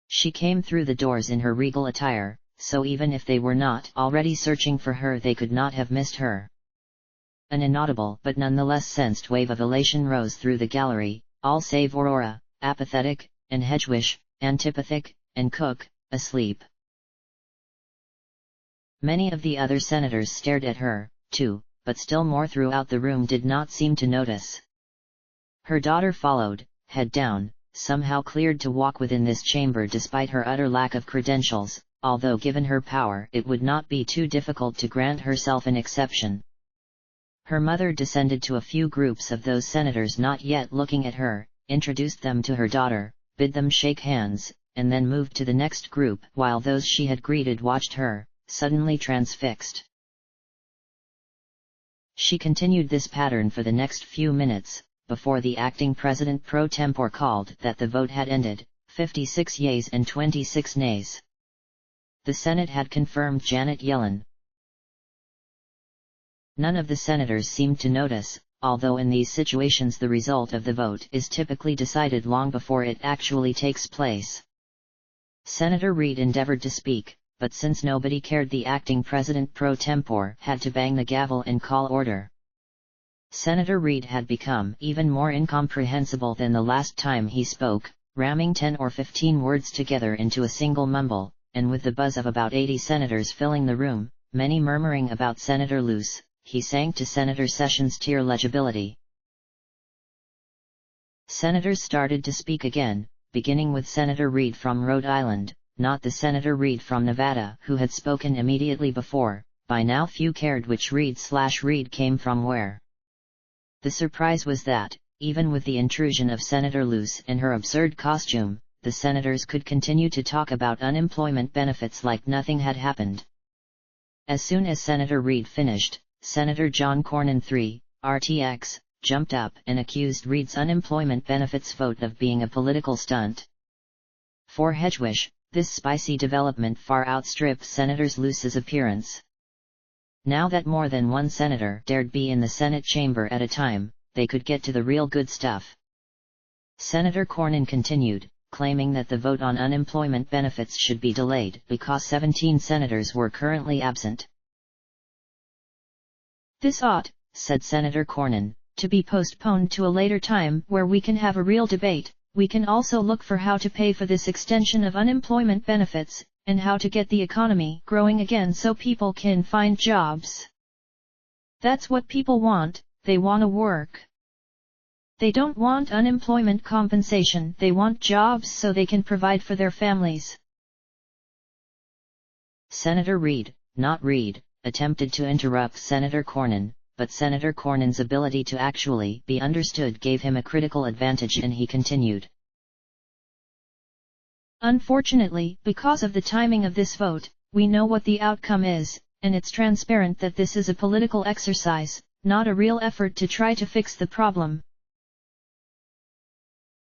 She came through the doors in her regal attire, so even if they were not already searching for her they could not have missed her. An inaudible but nonetheless sensed wave of elation rose through the gallery, all save Aurora, apathetic, and Hedgewish, antipathic, and Cook, asleep. Many of the other senators stared at her, too, but still more throughout the room did not seem to notice. Her daughter followed, head down, somehow cleared to walk within this chamber despite her utter lack of credentials, although given her power it would not be too difficult to grant herself an exception. Her mother descended to a few groups of those senators not yet looking at her, introduced them to her daughter, bid them shake hands, and then moved to the next group while those she had greeted watched her, suddenly transfixed. She continued this pattern for the next few minutes, before the acting president pro tempore called that the vote had ended, 56 yeas and 26 nays. The Senate had confirmed Janet Yellen. None of the senators seemed to notice, although in these situations the result of the vote is typically decided long before it actually takes place. Senator Reid endeavored to speak, but since nobody cared the acting president pro tempore had to bang the gavel and call order. Senator Reid had become even more incomprehensible than the last time he spoke, ramming 10 or 15 words together into a single mumble, and with the buzz of about 80 senators filling the room, many murmuring about Senator Luce, he sank to Senator Sessions' tier legibility. Senators started to speak again, beginning with Senator Reid from Rhode Island, not the Senator Reid from Nevada who had spoken immediately before. By now few cared which Reid came from where. The surprise was that, even with the intrusion of Senator Luce and her absurd costume, the senators could continue to talk about unemployment benefits like nothing had happened. As soon as Senator Reid finished, Senator John Cornyn III, RTX, jumped up and accused Reid's unemployment benefits vote of being a political stunt. For Hedgewish, this spicy development far outstripped Senator Luce's appearance. Now that more than one senator dared be in the Senate chamber at a time, they could get to the real good stuff. Senator Cornyn continued, claiming that the vote on unemployment benefits should be delayed because 17 senators were currently absent. This ought, said Senator Cornyn, to be postponed to a later time where we can have a real debate. We can also look for how to pay for this extension of unemployment benefits, and how to get the economy growing again so people can find jobs. That's what people want, they want to work. They don't want unemployment compensation, they want jobs so they can provide for their families. Senator Reid, not Reid, attempted to interrupt Senator Cornyn, but Senator Cornyn's ability to actually be understood gave him a critical advantage and he continued. Unfortunately, because of the timing of this vote, we know what the outcome is, and it's transparent that this is a political exercise, not a real effort to try to fix the problem.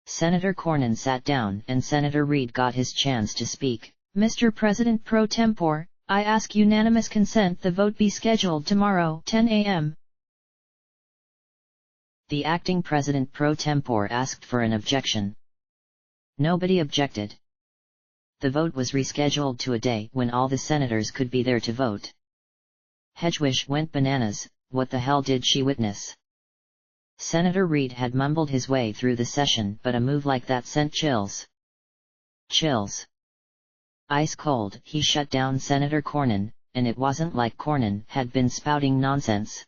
Senator Cornyn sat down and Senator Reid got his chance to speak. Mr. President pro tempore, I ask unanimous consent the vote be scheduled tomorrow, 10 a.m. The acting president pro tempore asked for an objection. Nobody objected. The vote was rescheduled to a day when all the senators could be there to vote. Hedgewish went bananas. What the hell did she witness? Senator Reid had mumbled his way through the session, but a move like that sent chills. Chills. Ice cold, he shut down Senator Cornyn, and it wasn't like Cornyn had been spouting nonsense.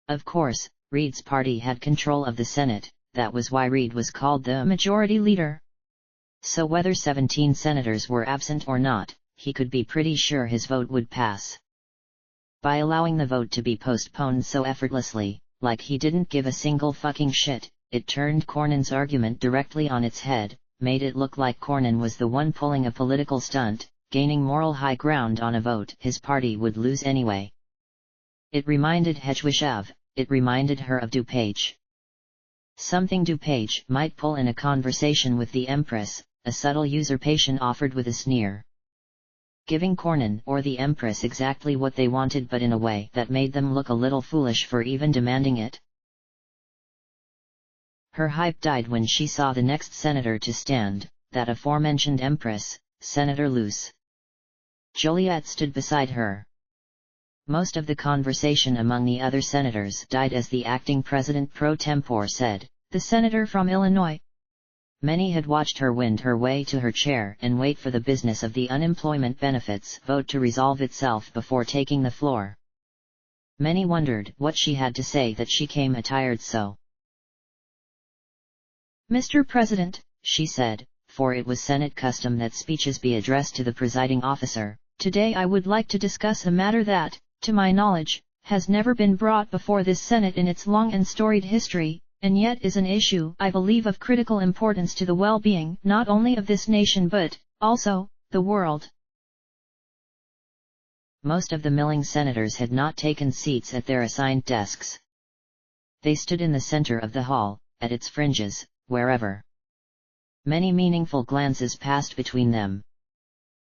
Of course, Reid's party had control of the Senate, that was why Reid was called the majority leader. So whether 17 senators were absent or not, he could be pretty sure his vote would pass. By allowing the vote to be postponed so effortlessly, like he didn't give a single fucking shit, it turned Cornyn's argument directly on its head, made it look like Cornyn was the one pulling a political stunt, gaining moral high ground on a vote his party would lose anyway. It reminded Hedgewish of, it reminded her of DuPage. Something DuPage might pull in a conversation with the Empress, a subtle usurpation offered with a sneer. Giving Cornyn or the Empress exactly what they wanted, but in a way that made them look a little foolish for even demanding it. Her hype died when she saw the next senator to stand, that aforementioned Empress, Senator Luce. Joliet stood beside her. Most of the conversation among the other senators died as the acting president pro tempore said, "The senator from Illinois." Many had watched her wind her way to her chair and wait for the business of the unemployment benefits vote to resolve itself before taking the floor. Many wondered what she had to say that she came attired so. "Mr. President," she said, for it was Senate custom that speeches be addressed to the presiding officer, "today I would like to discuss a matter that, to my knowledge, has never been brought before this Senate in its long and storied history, and yet is an issue I believe of critical importance to the well-being not only of this nation but, also, the world." Most of the milling senators had not taken seats at their assigned desks. They stood in the center of the hall, at its fringes, wherever. Many meaningful glances passed between them.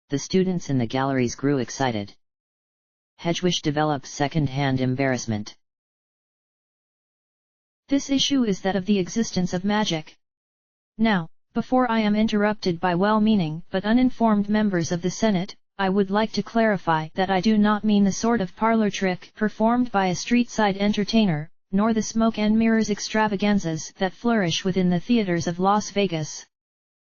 The students in the galleries grew excited. Hedgewish developed second-hand embarrassment. "This issue is that of the existence of magic. Now, before I am interrupted by well-meaning but uninformed members of the Senate, I would like to clarify that I do not mean the sort of parlor trick performed by a street-side entertainer, nor the smoke and mirrors extravaganzas that flourish within the theaters of Las Vegas.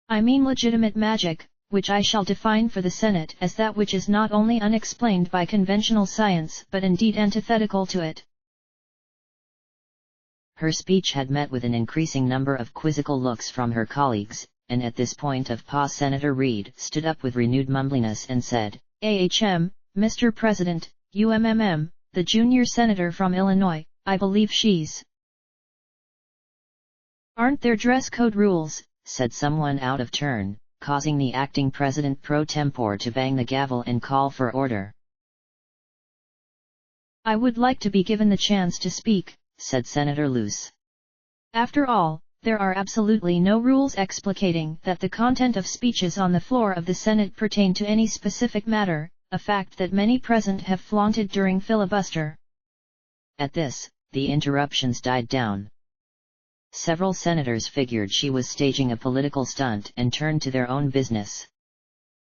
I mean legitimate magic, which I shall define for the Senate as that which is not only unexplained by conventional science but indeed antithetical to it." Her speech had met with an increasing number of quizzical looks from her colleagues, and at this point of pause Senator Reed stood up with renewed mumbliness and said, "Ahem, Mr. President, UMMM, the junior senator from Illinois, I believe she's." "Aren't there dress code rules?" said someone out of turn, causing the acting president pro tempore to bang the gavel and call for order. "I would like to be given the chance to speak," said Senator Luce. "After all, there are absolutely no rules explicating that the content of speeches on the floor of the Senate pertain to any specific matter, a fact that many present have flaunted during filibuster." At this, the interruptions died down. Several senators figured she was staging a political stunt and turned to their own business.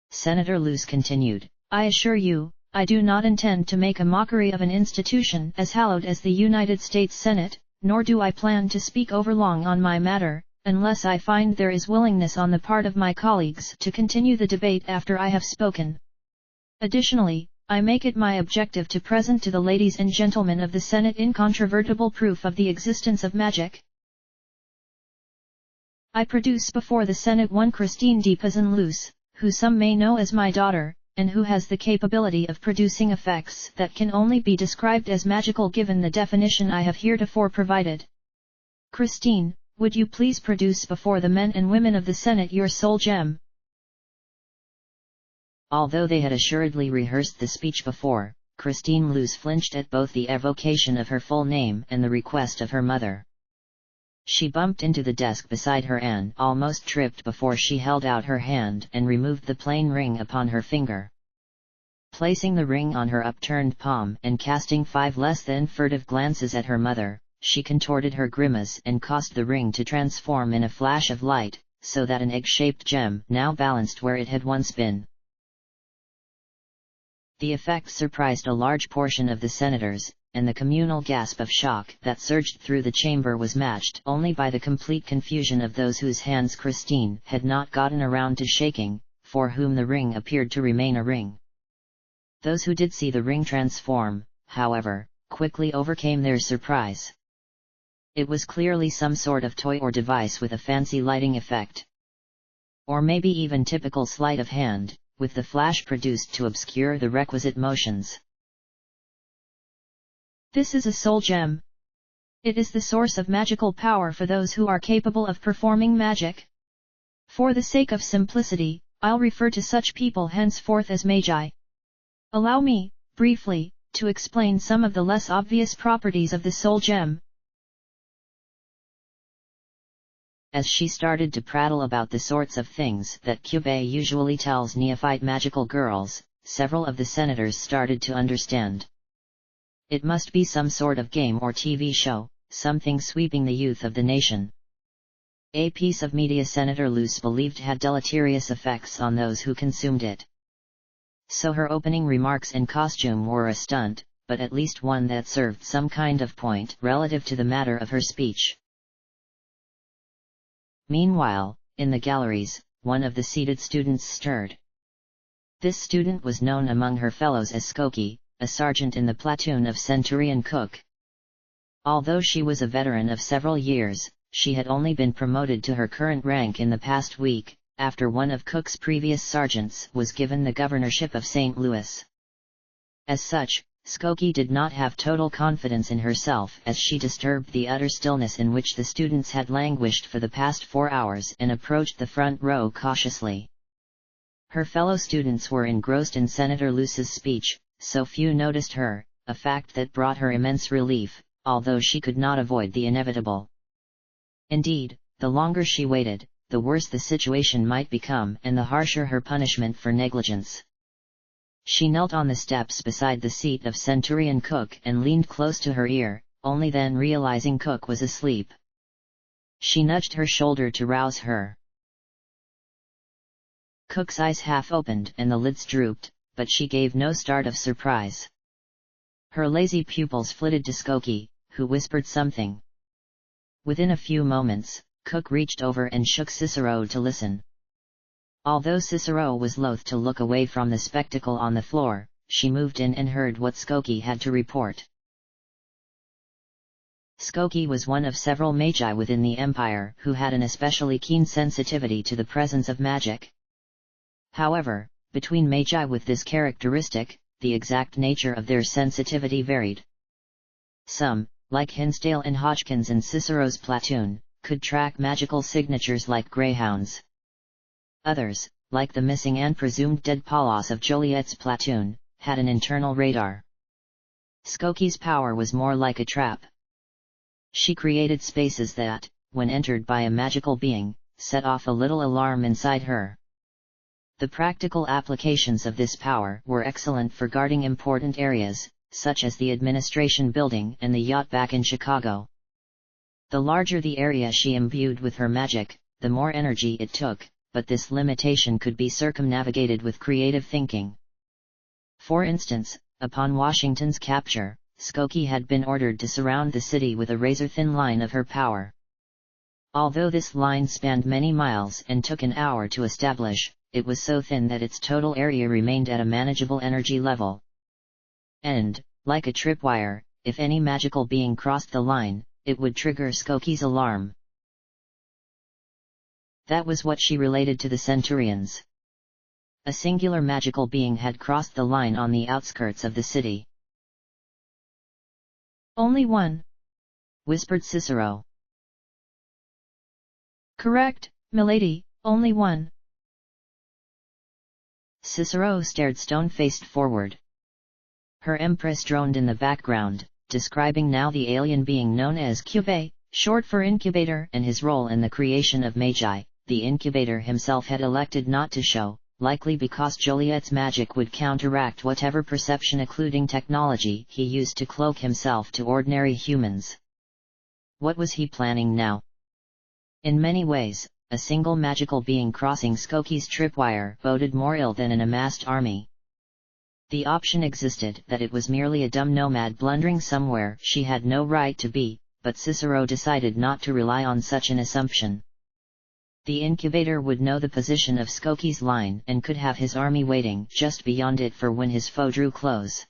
Senator Luce continued, "I assure you, I do not intend to make a mockery of an institution as hallowed as the United States Senate, nor do I plan to speak overlong on my matter, unless I find there is willingness on the part of my colleagues to continue the debate after I have spoken. Additionally, I make it my objective to present to the ladies and gentlemen of the Senate incontrovertible proof of the existence of magic. I produce before the Senate one Christine de Pizan-Luce, who some may know as my daughter, and who has the capability of producing effects that can only be described as magical given the definition I have heretofore provided. Christine, would you please produce before the men and women of the Senate your soul gem?" Although they had assuredly rehearsed the speech before, Christine Luce flinched at both the evocation of her full name and the request of her mother. She bumped into the desk beside her and almost tripped before she held out her hand and removed the plain ring upon her finger. Placing the ring on her upturned palm and casting 5 less than furtive glances at her mother, she contorted her grimace and caused the ring to transform in a flash of light, so that an egg-shaped gem now balanced where it had once been. The effect surprised a large portion of the senators, and the communal gasp of shock that surged through the chamber was matched only by the complete confusion of those whose hands Christine had not gotten around to shaking, for whom the ring appeared to remain a ring. Those who did see the ring transform, however, quickly overcame their surprise. It was clearly some sort of toy or device with a fancy lighting effect. Or maybe even typical sleight of hand, with the flash produced to obscure the requisite motions. "This is a soul gem. It is the source of magical power for those who are capable of performing magic. For the sake of simplicity, I'll refer to such people henceforth as magi. Allow me, briefly, to explain some of the less obvious properties of the soul gem. As she started to prattle about the sorts of things that Kyubei usually tells neophyte magical girls, several of the senators started to understand. It must be some sort of game or TV show, something sweeping the youth of the nation. A piece of media Senator Luce believed had deleterious effects on those who consumed it. So her opening remarks and costume were a stunt, but at least one that served some kind of point relative to the matter of her speech. Meanwhile, in the galleries, one of the seated students stirred. This student was known among her fellows as Skokie, a sergeant in the platoon of Centurion Cook. Although she was a veteran of several years, she had only been promoted to her current rank in the past week, after one of Cook's previous sergeants was given the governorship of St. Louis. As such, Skokie did not have total confidence in herself as she disturbed the utter stillness in which the students had languished for the past 4 hours and approached the front row cautiously. Her fellow students were engrossed in Senator Luce's speech, so few noticed her, a fact that brought her immense relief, although she could not avoid the inevitable. Indeed, the longer she waited, the worse the situation might become and the harsher her punishment for negligence. She knelt on the steps beside the seat of Centurion Cook and leaned close to her ear, only then realizing Cook was asleep. She nudged her shoulder to rouse her. Cook's eyes half opened and the lids drooped, but she gave no start of surprise. Her lazy pupils flitted to Skokie, who whispered something. Within a few moments, Cook reached over and shook Cicero to listen. Although Cicero was loath to look away from the spectacle on the floor, she moved in and heard what Skokie had to report. Skokie was one of several magi within the empire who had an especially keen sensitivity to the presence of magic. However, between magi with this characteristic, the exact nature of their sensitivity varied. Some, like Hinsdale and Hodgkins in Cicero's platoon, could track magical signatures like greyhounds. Others, like the missing and presumed dead Paulos of Joliet's platoon, had an internal radar. Skokie's power was more like a trap. She created spaces that, when entered by a magical being, set off a little alarm inside her. The practical applications of this power were excellent for guarding important areas, such as the administration building and the yacht back in Chicago. The larger the area she imbued with her magic, the more energy it took, but this limitation could be circumnavigated with creative thinking. For instance, upon Washington's capture, Skokie had been ordered to surround the city with a razor-thin line of her power. Although this line spanned many miles and took an hour to establish, it was so thin that its total area remained at a manageable energy level. And, like a tripwire, if any magical being crossed the line, it would trigger Skokie's alarm. That was what she related to the Centurions. A singular magical being had crossed the line on the outskirts of the city. Only one, whispered Cicero. Correct, milady, only one. Cicero stared stone-faced forward. Her empress droned in the background, describing now the alien being known as Kyubei, short for incubator, and his role in the creation of magi. The incubator himself had elected not to show, likely because Joliet's magic would counteract whatever perception-occluding technology he used to cloak himself to ordinary humans. What was he planning now? In many ways, a single magical being crossing Skokie's tripwire boded more ill than an amassed army. The option existed that it was merely a dumb nomad blundering somewhere she had no right to be, but Cicero decided not to rely on such an assumption. The incubator would know the position of Skokie's line and could have his army waiting just beyond it for when his foe drew close.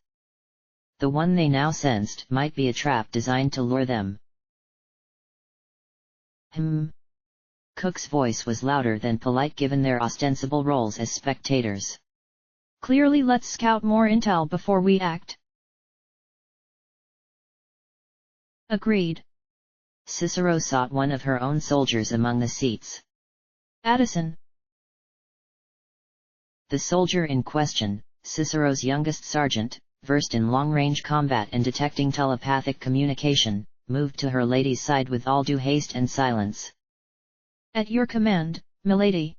The one they now sensed might be a trap designed to lure them. Cook's voice was louder than polite given their ostensible roles as spectators. Clearly, let's scout more intel before we act. Agreed. Cicero sought one of her own soldiers among the seats. Addison. The soldier in question, Cicero's youngest sergeant, versed in long-range combat and detecting telepathic communication, moved to her lady's side with all due haste and silence. At your command, milady.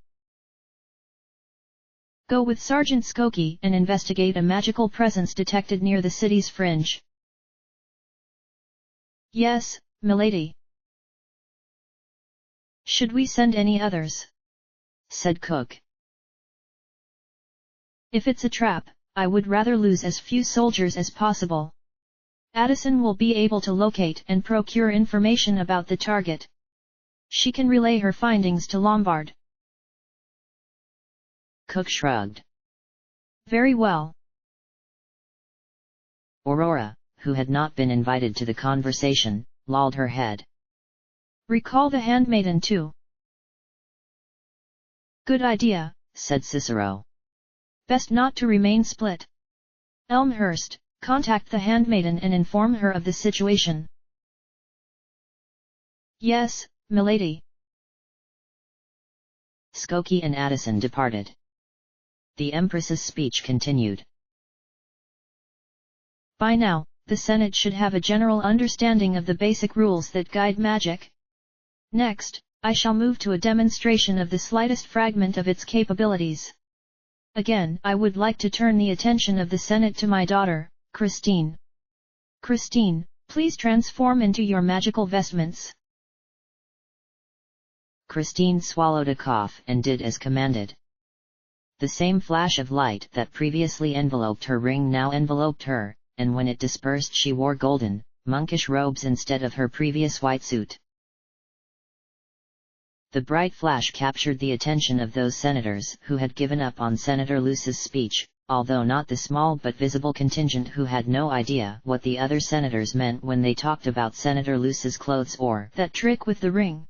Go with Sergeant Skokie and investigate a magical presence detected near the city's fringe. Yes, milady. Should we send any others? Said Cook. If it's a trap, I would rather lose as few soldiers as possible. Addison will be able to locate and procure information about the target. She can relay her findings to Lombard. Cook shrugged. Very well. Aurora, who had not been invited to the conversation, lolled her head. Recall the handmaiden too. Good idea, said Cicero. Best not to remain split. Elmhurst, contact the handmaiden and inform her of the situation. Yes, milady. Skokie and Addison departed. The Empress's speech continued. By now, the Senate should have a general understanding of the basic rules that guide magic. Next, I shall move to a demonstration of the slightest fragment of its capabilities. Again, I would like to turn the attention of the Senate to my daughter, Christine. Christine, please transform into your magical vestments. Christine swallowed a cough and did as commanded. The same flash of light that previously enveloped her ring now enveloped her, and when it dispersed she wore golden, monkish robes instead of her previous white suit. The bright flash captured the attention of those senators who had given up on Senator Luce's speech, although not the small but visible contingent who had no idea what the other senators meant when they talked about Senator Luce's clothes or that trick with the ring.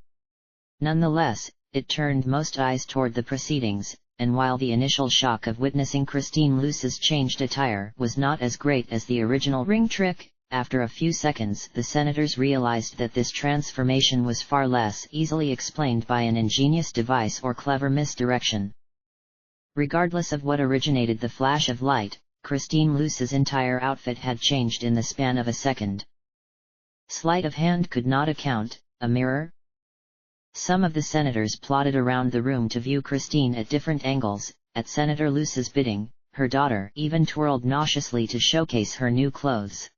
Nonetheless, it turned most eyes toward the proceedings, and while the initial shock of witnessing Christine Luce's changed attire was not as great as the original ring trick, after a few seconds the senators realized that this transformation was far less easily explained by an ingenious device or clever misdirection. Regardless of what originated the flash of light, Christine Luce's entire outfit had changed in the span of a second. Sleight of hand could not account, a mirror? Some of the senators plodded around the room to view Christine at different angles. At Senator Luce's bidding, her daughter even twirled nauseously to showcase her new clothes.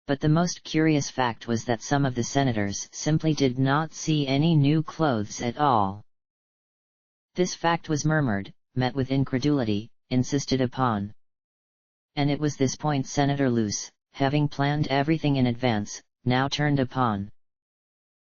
But the most curious fact was that some of the senators simply did not see any new clothes at all. This fact was murmured, met with incredulity, insisted upon. And it was this point Senator Luce, having planned everything in advance, now turned upon.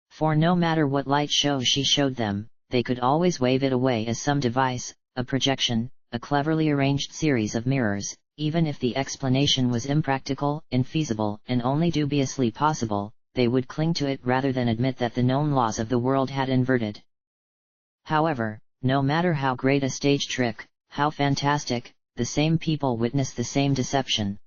For no matter what light show she showed them, they could always wave it away as some device, a projection, a cleverly arranged series of mirrors, even if the explanation was impractical, infeasible, and only dubiously possible, they would cling to it rather than admit that the known laws of the world had inverted. However, no matter how great a stage trick, how fantastic, the same people witness the same deception.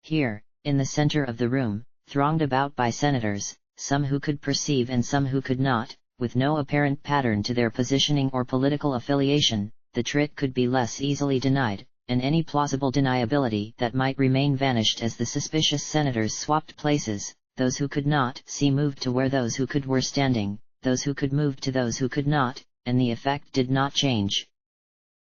Here, in the center of the room, thronged about by senators, some who could perceive and some who could not, with no apparent pattern to their positioning or political affiliation, the trick could be less easily denied, and any plausible deniability that might remain vanished as the suspicious senators swapped places. Those who could not see moved to where those who could were standing, those who could moved to those who could not, and the effect did not change.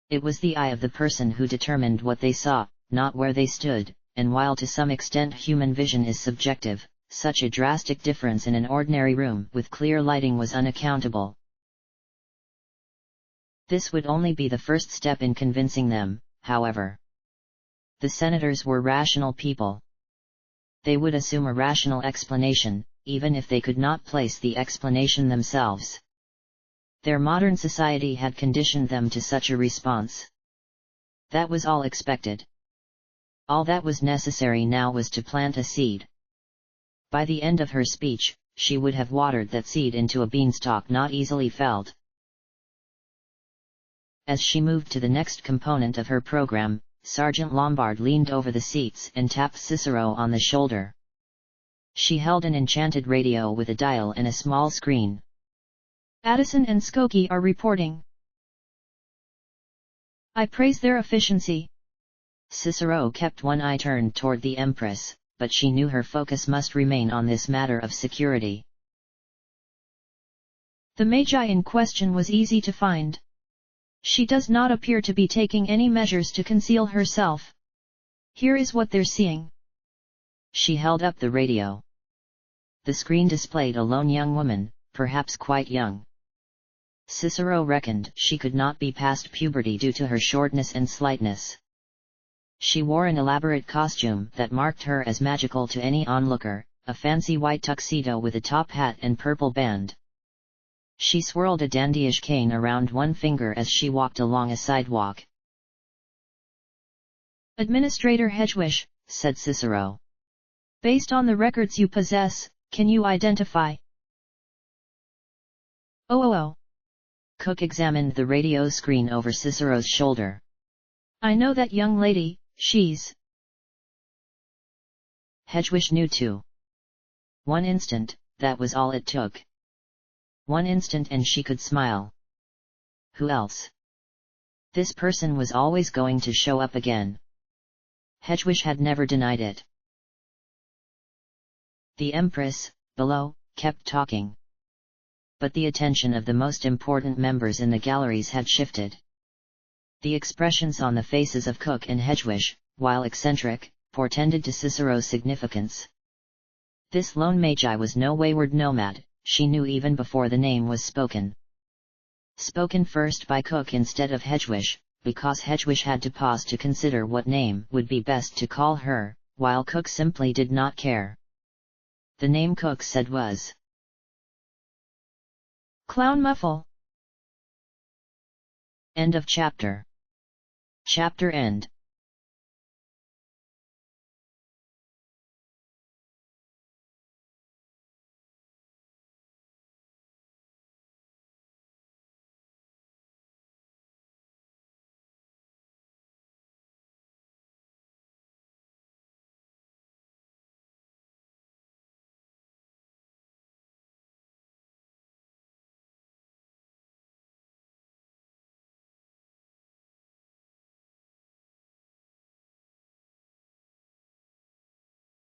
It was the eye of the person who determined what they saw, not where they stood, and while to some extent human vision is subjective, such a drastic difference in an ordinary room with clear lighting was unaccountable. This would only be the first step in convincing them, however. The senators were rational people. They would assume a rational explanation, even if they could not place the explanation themselves. Their modern society had conditioned them to such a response. That was all expected. All that was necessary now was to plant a seed. By the end of her speech, she would have watered that seed into a beanstalk not easily felled. As she moved to the next component of her program, Sergeant Lombard leaned over the seats and tapped Cicero on the shoulder. She held an enchanted radio with a dial and a small screen. Addison and Skokie are reporting. I praise their efficiency. Cicero kept one eye turned toward the Empress, but she knew her focus must remain on this matter of security. The Magi in question was easy to find. She does not appear to be taking any measures to conceal herself. Here is what they're seeing. She held up the radio. The screen displayed a lone young woman, perhaps quite young. Cicero reckoned she could not be past puberty due to her shortness and slightness. She wore an elaborate costume that marked her as magical to any onlooker, a fancy white tuxedo with a top hat and purple band. She swirled a dandyish cane around one finger as she walked along a sidewalk. Administrator Hedgewish, said Cicero. Based on the records you possess, can you identify? Oh. Cook examined the radio screen over Cicero's shoulder. I know that young lady, she's... Hedgewish knew too. One instant, that was all it took. One instant and she could smile. Who else? This person was always going to show up again. Hedgewish had never denied it. The Empress, below, kept talking. But the attention of the most important members in the galleries had shifted. The expressions on the faces of Cook and Hedgewish, while eccentric, portended to Cicero's significance. This lone Magi was no wayward nomad, she knew even before the name was spoken. Spoken first by Cook instead of Hedgewish, because Hedgewish had to pause to consider what name would be best to call her, while Cook simply did not care. The name Cook said was Clown Muffle. End of chapter. Chapter end.